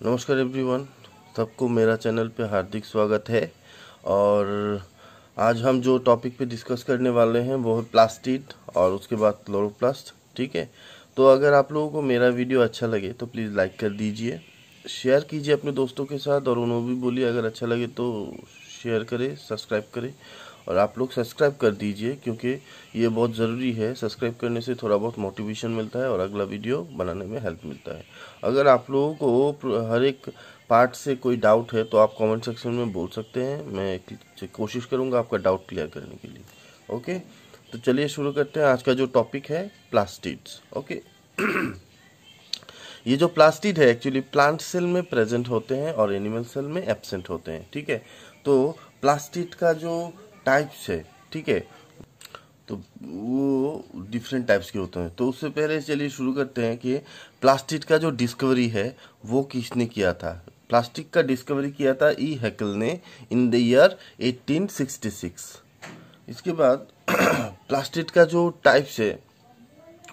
नमस्कार एवरीवन, सबको मेरा चैनल पे हार्दिक स्वागत है। और आज हम जो टॉपिक पे डिस्कस करने वाले हैं वो है प्लास्टिड और उसके बाद क्लोरोप्लास्ट। ठीक है, तो अगर आप लोगों को मेरा वीडियो अच्छा लगे तो प्लीज़ लाइक कर दीजिए, शेयर कीजिए अपने दोस्तों के साथ, और उन्हें भी बोलिए अगर अच्छा लगे तो शेयर करें, सब्सक्राइब करें। और आप लोग सब्सक्राइब कर दीजिए क्योंकि ये बहुत ज़रूरी है। सब्सक्राइब करने से थोड़ा बहुत मोटिवेशन मिलता है और अगला वीडियो बनाने में हेल्प मिलता है। अगर आप लोगों को हर एक पार्ट से कोई डाउट है तो आप कमेंट सेक्शन में बोल सकते हैं, मैं कोशिश करूँगा आपका डाउट क्लियर करने के लिए। ओके, तो चलिए शुरू करते हैं। आज का जो टॉपिक है प्लास्टिड्स। ओके ये जो प्लास्टिड है एक्चुअली प्लांट सेल में प्रेजेंट होते हैं और एनिमल सेल में एब्सेंट होते हैं। ठीक है, तो प्लास्टिड का जो टाइप्स है, ठीक है, तो वो डिफरेंट टाइप्स के होते हैं। तो उससे पहले चलिए शुरू करते हैं कि प्लास्टिक का जो डिस्कवरी है वो किसने किया था। प्लास्टिक का डिस्कवरी किया था ई हैकेल ने इन द ईयर 1866। इसके बाद प्लास्टिक का जो टाइप्स है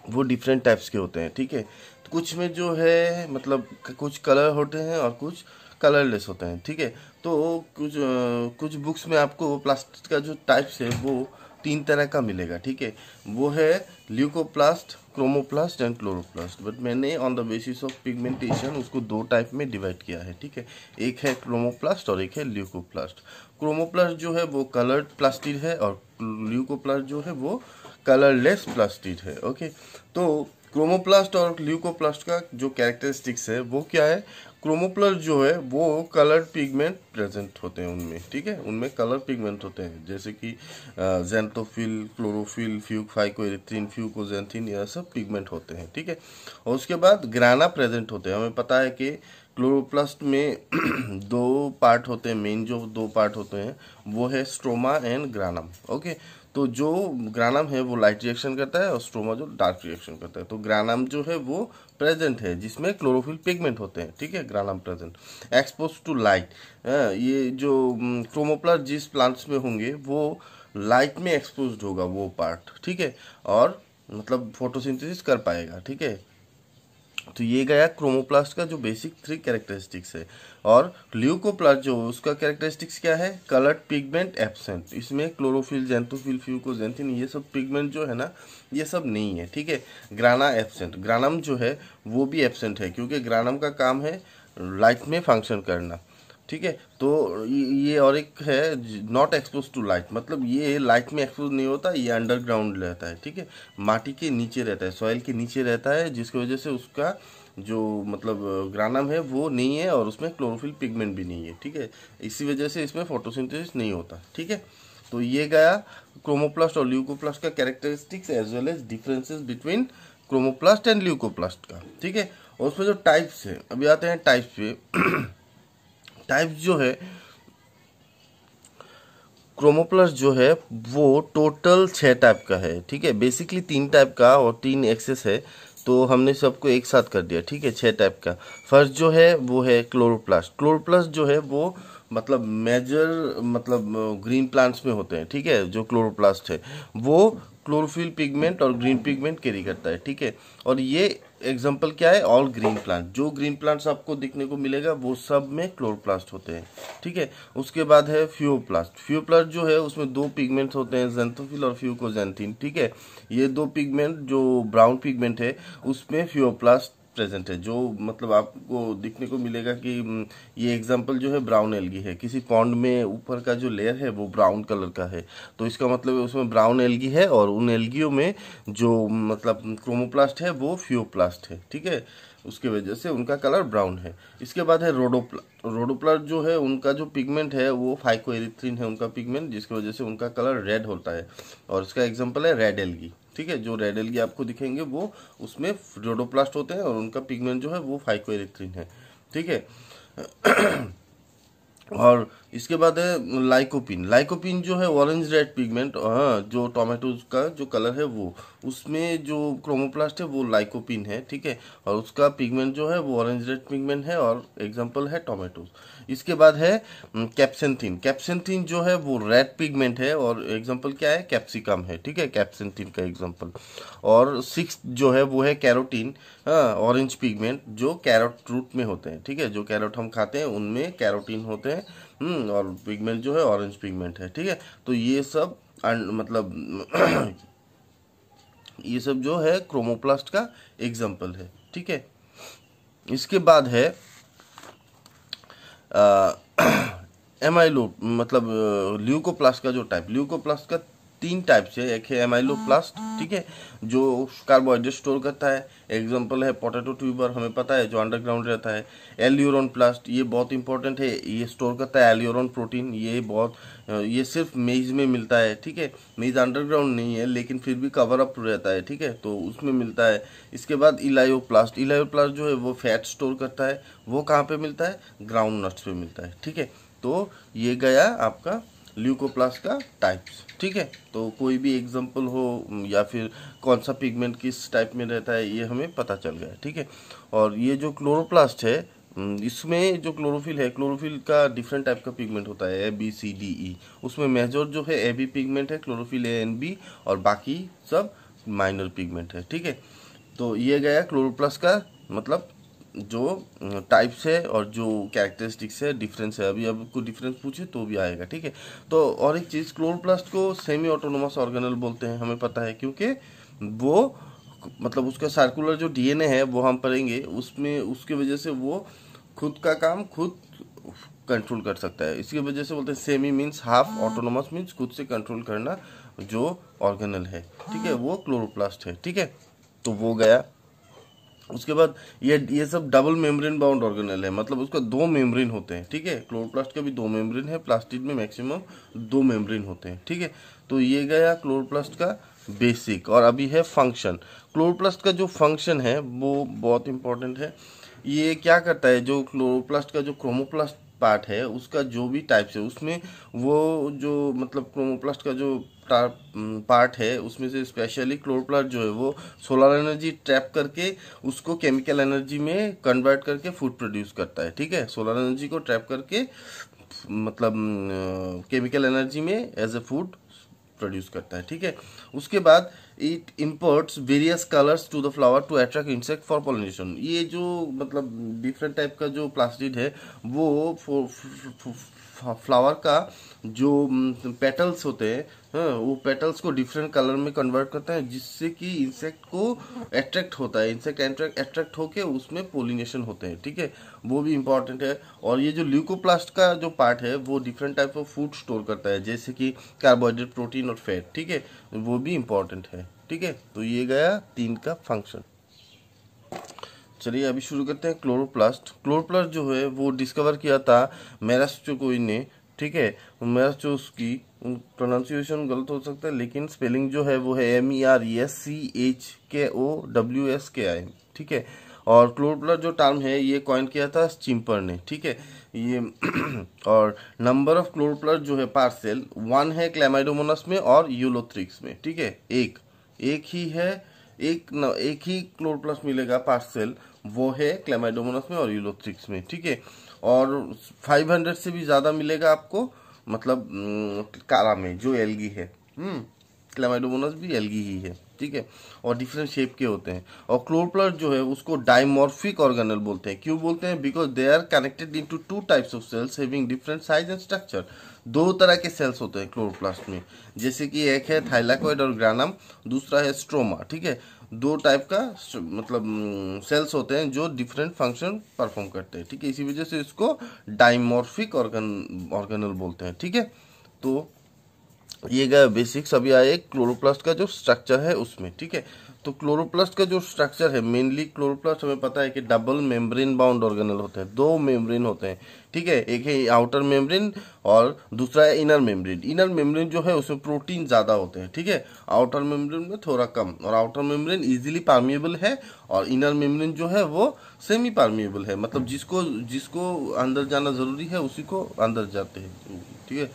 वो डिफरेंट टाइप्स के होते हैं। ठीक है, तो कुछ में जो है मतलब कुछ कलर होते हैं और कुछ कलरलेस होते हैं। ठीक है, तो कुछ बुक्स में आपको प्लास्टिक का जो टाइप्स है वो 3 तरह का मिलेगा। ठीक है, वो है leucoplast, chromoplast and chloroplast. But मैंने on the basis of pigmentation उसको 2 टाइप में डिवाइड किया है। ठीक है, एक है क्रोमोप्लास्ट और एक है ल्यूकोप्लास्ट। क्रोमोप्लास्ट जो है वो कलर्ड प्लास्टिड है और ल्यूकोप्लास्ट जो है वो कलरलेस प्लास्टिड है। ओके, तो क्रोमोप्लास्ट और ल्यूकोप्लास्ट का जो कैरेक्टरिस्टिक्स है वो क्या है। क्रोमोप्लास्ट जो है वो कलर पिगमेंट प्रेजेंट होते हैं उनमें। ठीक है, उनमें कलर पिगमेंट होते हैं जैसे कि ज़ैंथोफिल, क्लोरोफिल, फाइकोएरिथ्रिन, फ्यूकोजेंथिन, यह सब पिगमेंट होते हैं। ठीक है, और उसके बाद ग्राना प्रेजेंट होते हैं। हमें पता है कि क्लोरोप्लास्ट में 2 पार्ट होते हैं, मेन जो 2 पार्ट होते हैं वो है स्ट्रोमा एंड ग्रानम। ओके, तो जो ग्रानम है वो लाइट रिएक्शन करता है और स्ट्रोमा जो डार्क रिएक्शन करता है। तो ग्रानम जो है वो प्रेजेंट है जिसमें क्लोरोफिल पिगमेंट होते हैं। ठीक है, ग्रानम प्रेजेंट एक्सपोज टू लाइट। ये जो क्रोमोप्लास्ट जिस प्लांट्स में होंगे वो लाइट में एक्सपोज होगा वो पार्ट। ठीक है, और मतलब फोटोसिंथेसिस कर पाएगा। ठीक है, तो ये गया क्रोमोप्लास्ट का जो बेसिक 3 कैरेक्टरिस्टिक्स है। और ल्यूकोप्लास्ट जो उसका कैरेक्टरिस्टिक्स क्या है, कलर्ड पिगमेंट एब्सेंट। इसमें क्लोरोफिल, ज़ैंथोफिल, फ्यूकोजेंथिन ये सब पिगमेंट जो है ना ये सब नहीं है। ठीक है, ग्राना एब्सेंट, ग्रानम जो है वो भी एब्सेंट है क्योंकि ग्रानम का काम है लाइट में फंक्शन करना। ठीक है, तो ये और एक है नॉट एक्सपोज टू लाइट, मतलब ये लाइट में एक्सपोज नहीं होता, ये अंडरग्राउंड रहता है। ठीक है, माटी के नीचे रहता है, सॉइल के नीचे रहता है, जिसकी वजह से उसका जो मतलब ग्रानम है वो नहीं है और उसमें क्लोरोफिल पिगमेंट भी नहीं है। ठीक है, इसी वजह से इसमें फोटोसिंथेसिस नहीं होता। ठीक है, तो ये गया क्रोमोप्लास्ट और ल्यूकोप्लास्ट का characteristics as well as differences between chromoplast and leucoplast का। ठीक है, और उसमें जो टाइप्स है, अभी आते हैं टाइप्स पे। टाइप्स जो है क्रोमोप्लास्ट जो है वो टोटल 6 टाइप का है। ठीक है, बेसिकली 3 टाइप का और 3 एक्सेस है, तो हमने सबको एक साथ कर दिया। ठीक है, 6 टाइप का। फर्स्ट जो है वो है क्लोरोप्लास्ट। क्लोरोप्लास्ट जो है वो मतलब मेजर मतलब ग्रीन प्लांट्स में होते हैं। ठीक है, जो क्लोरोप्लास्ट है वो क्लोरोफिल पिगमेंट और ग्रीन पिगमेंट कैरी करता है। ठीक है, और ये एग्जांपल क्या है, ऑल ग्रीन प्लांट। जो ग्रीन प्लांट्स आपको दिखने को मिलेगा वो सब में क्लोरोप्लास्ट होते हैं। ठीक है, उसके बाद है फ्यूओप्लास्ट। फ्यूओप्लास्ट जो है उसमें 2 पिगमेंट्स होते हैं, ज़ैंथोफिल और फ्यूकोजेंथिन। ठीक है, ये 2 पिगमेंट जो ब्राउन पिगमेंट है उसमें फ्यूओप्लास्ट प्रेजेंट है, जो मतलब आपको दिखने को मिलेगा कि ये एग्जांपल जो है ब्राउन एल्गी है, किसी पॉन्ड में ऊपर का जो लेयर है वो ब्राउन कलर का है, तो इसका मतलब है उसमें ब्राउन एल्गी है और उन एल्गियों में जो मतलब क्रोमोप्लास्ट है वो फ्यूओप्लास्ट है। ठीक है, उसके वजह से उनका कलर ब्राउन है। इसके बाद है रोडोप्लास्ट। रोडोप्लास्ट जो है उनका जो पिगमेंट है वो फाइकोएरिथ्रिन है उनका पिगमेंट, जिसकी वजह से उनका कलर रेड होता है और इसका एग्जांपल है रेड एल्गी। ठीक है, जो रेड एल्गी आपको दिखेंगे वो उसमें रोडोप्लास्ट होते हैं और उनका पिगमेंट जो है वो फाइकोएरिथ्रिन है। ठीक है, और इसके बाद है लाइकोपिन। लाइकोपिन जो है ऑरेंज रेड पिगमेंट, हाँ, जो टोमेटोज का जो कलर है वो, उसमें जो क्रोमोप्लास्ट है वो लाइकोपिन है, ठीक है, और उसका पिगमेंट जो है वो ऑरेंज रेड पिगमेंट है, और एग्जांपल है टोमेटोज। इसके बाद है कैप्सेंथिन। कैप्सेंथिन जो है वो रेड पिगमेंट है, और एग्जांपल क्या है, कैप्सिकम है, ठीक है, कैप्सेंथिन का एग्जांपल। और सिक्स जो है वो है कैरोटीन, हाँ, ऑरेंज पिगमेंट, जो कैरोट रूट में होते हैं, ठीक है, जो कैरोट हम खाते हैं उनमें कैरोटीन होते हैं, और पिगमेंट जो है ऑरेंज पिगमेंट है, ठीक है। तो ये सब मतलब ये सब जो है क्रोमोप्लास्ट का एग्जांपल है, ठीक है। इसके बाद है एमाइलो मतलब ल्यूकोप्लास्ट का जो टाइप, ल्यूकोप्लास्ट का तीन टाइप से, एक है एमाइलोप्लास्ट, ठीक है, जो कार्बोहाइड्रेट स्टोर करता है, एग्जांपल है पोटैटो ट्यूबर, हमें पता है, जो अंडरग्राउंड रहता है। एल्यूरोन प्लास्ट, ये बहुत इंपॉर्टेंट है, ये स्टोर करता है एल्यूरोन प्रोटीन, ये सिर्फ मेज में मिलता है, ठीक है, मेज अंडरग्राउंड नहीं है लेकिन फिर भी कवर अप रहता है, ठीक है, तो उसमें मिलता है। इसके बाद इलायोप्लास्ट, इलायोप्लास्ट जो है वो फैट स्टोर करता है, वो कहाँ पे मिलता है, ग्राउंड नट्स पे मिलता है, ठीक है। तो ये गया आपका ल्यूकोप्लास्ट का टाइप्स, ठीक है। तो कोई भी एग्जांपल हो या फिर कौन सा पिगमेंट किस टाइप में रहता है ये हमें पता चल गया, ठीक है। और ये जो क्लोरोप्लास्ट है, इसमें जो क्लोरोफिल है, क्लोरोफिल का डिफरेंट टाइप का पिगमेंट होता है, ABCDE। उसमें मेजर जो है AB पिगमेंट है, क्लोरोफिल ANB, और बाकी सब माइनर पिगमेंट है, ठीक है। तो ये गया क्लोरोप्लास्ट का मतलब जो टाइप्स है और जो कैरेक्टरिस्टिक्स है, डिफरेंस है। अभी आपको डिफरेंस पूछे तो भी आएगा, ठीक है। तो और एक चीज़, क्लोरोप्लास्ट को सेमी ऑटोनोमस ऑर्गेनल बोलते हैं, हमें पता है, क्योंकि वो मतलब उसका सर्कुलर जो DNA है वो हम पढ़ेंगे उसमें, उसके वजह से वो खुद का काम खुद कंट्रोल कर सकता है, इसकी वजह से बोलते हैं semi means half, autonomous means खुद से कंट्रोल करना जो ऑर्गेनल है, ठीक है, वो क्लोरोप्लास्ट है, ठीक है। तो वो गया। उसके बाद ये सब डबल मेम्ब्रेन बाउंड ऑर्गेनल है, मतलब उसका दो मेम्ब्रेन होते हैं, ठीक है। क्लोरोप्लास्ट का भी दो मेम्ब्रेन है, प्लास्टिड में मैक्सिमम दो मेम्ब्रेन होते हैं, ठीक है। तो ये गया क्लोरोप्लास्ट का बेसिक। और अभी है फंक्शन। क्लोरोप्लास्ट का जो फंक्शन है वो बहुत इंपॉर्टेंट है। ये क्या करता है, जो क्लोरोप्लास्ट का जो क्रोमोप्लास्ट पार्ट है उसका जो भी टाइप्स है उसमें, वो जो मतलब क्रोमोप्लास्ट का जो पार्ट है उसमें से स्पेशली क्लोरोप्लास्ट जो है वो सोलर एनर्जी ट्रैप करके उसको केमिकल एनर्जी में कन्वर्ट करके फूड प्रोड्यूस करता है, ठीक है। सोलर एनर्जी को ट्रैप करके मतलब केमिकल एनर्जी में एज ए फूड प्रोड्यूस करता है, ठीक है। उसके बाद it imports various colours to the flower to attract insect for pollination. ये जो मतलब डिफरेंट टाइप का जो प्लास्टिड है वो फ्लावर का जो पेटल्स होते हैं, हाँ, वो पेटल्स को डिफरेंट कलर में कन्वर्ट करता है, जिससे कि इंसेक्ट को अट्रैक्ट होता है, इंसेक्ट अट्रैक्ट होके उसमें पोलिनेशन होते हैं, ठीक है, वो भी इंपॉर्टेंट है। और ये जो ल्यूकोप्लास्ट का जो पार्ट है वो different type of food store करता है, जैसे कि कार्बोहाइड्रेट, प्रोटीन और फैट, ठीक है, वो भी इंपॉर्टेंट है, ठीक है। तो ये गया 3 का फंक्शन। चलिए अभी शुरू करते हैं क्लोरोप्लास्ट। क्लोरोप्लास्ट जो है वो डिस्कवर किया था मेरास्टोकोई ने, ठीक है। मेरास्टोस की प्रोनाउंसिएशन गलत हो सकता है लेकिन स्पेलिंग जो है वो है MERESCHKOWSKI, ठीक है। और क्लोरोप्लास्ट जो टर्म है ये कॉइन किया था चिम्पर ने, ठीक है, ये और नंबर ऑफ क्लोरोप्लास्ट जो है पार्सेल 1 है क्लैमाइडोमोनास में और यूलोथ्रिक्स में, ठीक है। एक ही है, एक ही क्लोरोप्लास्ट मिलेगा पार्सेल, वो है क्लैमाइडोमोनास में और यूलोथ्रिक्स में, ठीक है। और 500 से भी ज्यादा मिलेगा आपको मतलब कारा में जो एल्गी है, क्लैमाइडोमोनास भी एल्गी ही है, ठीक है। और डिफरेंट शेप के होते हैं। और क्लोरोप्लास्ट जो है उसको डाइमॉर्फिक ऑर्गेनल बोलते हैं। क्यों बोलते हैं? Because they are connected into 2 types of cells having different size and structure. 2 तरह के सेल्स होते हैं क्लोरोप्लास्ट में, जैसे कि एक है थाइलाकोइड और ग्रानम, दूसरा है स्ट्रोमा, ठीक है। 2 टाइप का मतलब सेल्स होते हैं जो डिफरेंट फंक्शन परफॉर्म करते हैं, ठीक है। इसी वजह से इसको डाइमॉर्फिक ऑर्गेनल बोलते हैं, ठीक है। तो ये गया बेसिक्स। अभी आए क्लोरोप्लास्ट का जो स्ट्रक्चर है उसमें, ठीक है। तो क्लोरोप्लास्ट का जो स्ट्रक्चर है, मेनली क्लोरोप्लास्ट हमें पता है कि डबल मेम्ब्रेन बाउंड ऑर्गेनल होते हैं, 2 मेम्ब्रेन होते हैं, ठीक है। एक है आउटर मेम्ब्रेन और दूसरा है इनर मेम्ब्रेन। इनर मेम्ब्रेन जो है उसमें प्रोटीन ज्यादा होते हैं, ठीक है। आउटर मेम्ब्रेन में थोड़ा कम, और आउटर मेम्ब्रेन इजीली परमिएबल है और इनर मेम्ब्रेन जो है वो सेमी परमिएबल है, मतलब जिसको जिसको अंदर जाना जरूरी है उसी को अंदर जाते हैं, ठीक है,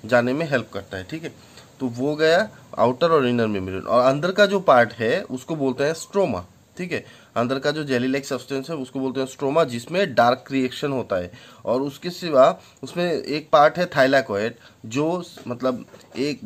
जाने में हेल्प करता है, ठीक है। तो वो गया आउटर और इनर मेम्ब्रेन। और अंदर का जो पार्ट है उसको बोलते हैं स्ट्रोमा, ठीक है। अंदर का जो जेली लाइक सब्सटेंस है उसको बोलते हैं स्ट्रोमा, जिसमें डार्क रिएक्शन होता है। और उसके सिवा उसमें एक पार्ट है थाइलाकोइड, जो मतलब एक,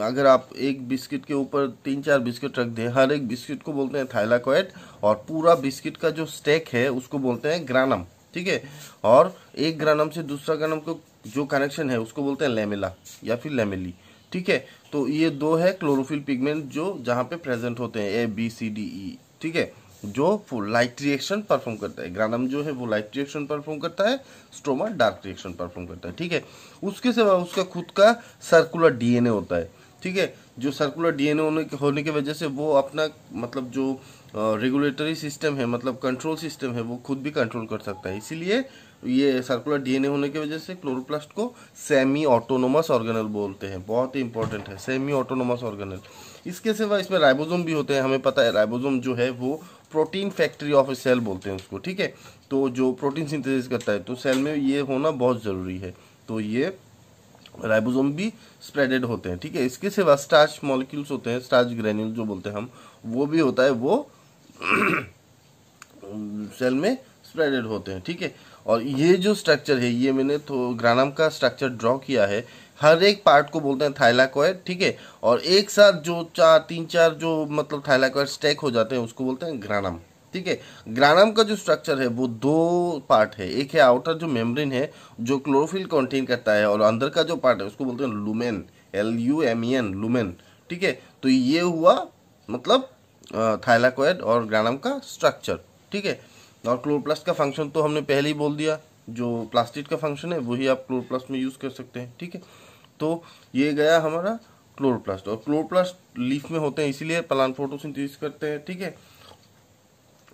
अगर आप एक बिस्किट के ऊपर 3-4 बिस्किट रख दें, हर एक बिस्किट को बोलते हैं थाइलाकोइड, और पूरा बिस्किट का जो स्टेक है उसको बोलते हैं ग्रानम, ठीक है। और एक ग्रानम से दूसरा ग्रानम को जो कनेक्शन है उसको बोलते हैं लेमेला या फिर लेमेली, ठीक है। तो ये 2 है क्लोरोफिल पिगमेंट जो जहाँ पे प्रेजेंट होते हैं, ABCDE, ठीक है, जो लाइट रिएक्शन परफॉर्म करता है। ग्रानम जो है वो लाइट रिएक्शन परफॉर्म करता है, स्ट्रोमा डार्क रिएक्शन परफॉर्म करता है, ठीक है। उसके सिवा उसका खुद का सर्कुलर DNA होता है, ठीक है। जो सर्कुलर DNA होने की वजह से वो अपना मतलब जो रेगुलेटरी सिस्टम है, मतलब कंट्रोल सिस्टम है, वो खुद भी कंट्रोल कर सकता है। इसीलिए ये सर्कुलर DNA होने की वजह से क्लोरोप्लास्ट को सेमी ऑटोनोमस ऑर्गेनल बोलते हैं। बहुत ही इंपॉर्टेंट है, सेमी ऑटोनोमस ऑर्गेनल। इसके सिवा इसमें राइबोसोम भी होते हैं। हमें पता है राइबोसोम जो है वो protein factory of a cell बोलते हैं उसको, ठीक है। तो जो प्रोटीन सिंथेसिस करता है, तो सेल में ये होना बहुत जरूरी है। तो ये राइबोसोम भी स्प्रेडेड होते हैं, ठीक है। इसके सिवा स्टार्च मॉलिक्यूल्स होते हैं, स्टार्च ग्रेन्यूल जो बोलते हैं हम, वो भी होता है, वो सेल में स्प्रेडेड होते हैं, ठीक है। और ये जो स्ट्रक्चर है, ये मैंने तो ग्रानम का स्ट्रक्चर ड्रॉ किया है। हर एक पार्ट को बोलते हैं थाइलाकोइड, ठीक है। और एक साथ जो 3-4 जो मतलब थाइलाकोइड स्टैक हो जाते हैं उसको बोलते हैं ग्रानम, ठीक है। ग्रानम का जो स्ट्रक्चर है वो 2 पार्ट है। एक है आउटर जो मेम्ब्रेन है जो क्लोरोफिल कंटेन करता है, और अंदर का जो पार्ट है उसको बोलते हैं लुमेन, LUMEN, लुमेन, ठीक है। तो ये हुआ मतलब थाइलाकोइड और ग्रानम का स्ट्रक्चर, ठीक है। और क्लोरोप्लास्ट का फंक्शन तो हमने पहले ही बोल दिया, जो प्लास्टिड का फंक्शन है वही आप क्लोरोप्लास्ट में यूज कर सकते हैं, ठीक है। तो ये गया हमारा क्लोरोप्लास्ट। और क्लोरोप्लास्ट लीफ में होते हैं, इसीलिए प्लांट फोटोसिंथेसिस करते हैं, ठीक है।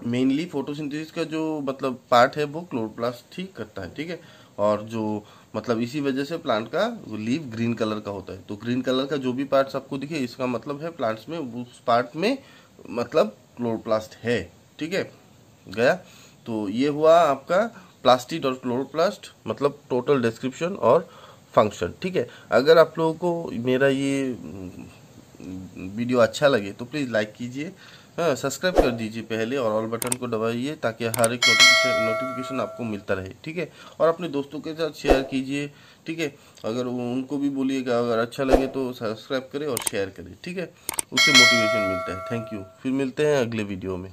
मेनली फोटोसिंथेसिस का जो मतलब पार्ट है वो क्लोरोप्लास्ट ही करता है, ठीक है। और जो मतलब इसी वजह से प्लांट का लीफ ग्रीन कलर का होता है। तो ग्रीन कलर का जो भी पार्ट आपको दिखे, इसका मतलब है प्लांट्स में उस पार्ट में मतलब क्लोरोप्लास्ट है, ठीक है, गया। तो ये हुआ आपका प्लास्टिड और क्लोरोप्लास्ट, मतलब टोटल डिस्क्रिप्शन और फंक्शन, ठीक है। अगर आप लोगों को मेरा ये वीडियो अच्छा लगे तो प्लीज़ लाइक कीजिए, हाँ, सब्सक्राइब कर दीजिए पहले, और ऑल बटन को दबाइए ताकि हर एक नोटिफिकेशन आपको मिलता रहे, ठीक है। और अपने दोस्तों के साथ शेयर कीजिए, ठीक है। अगर उनको भी बोलिएगा, अगर अच्छा लगे तो सब्सक्राइब करें और शेयर करें, ठीक है, उससे मोटिवेशन मिलता है। थैंक यू, फिर मिलते हैं अगले वीडियो में।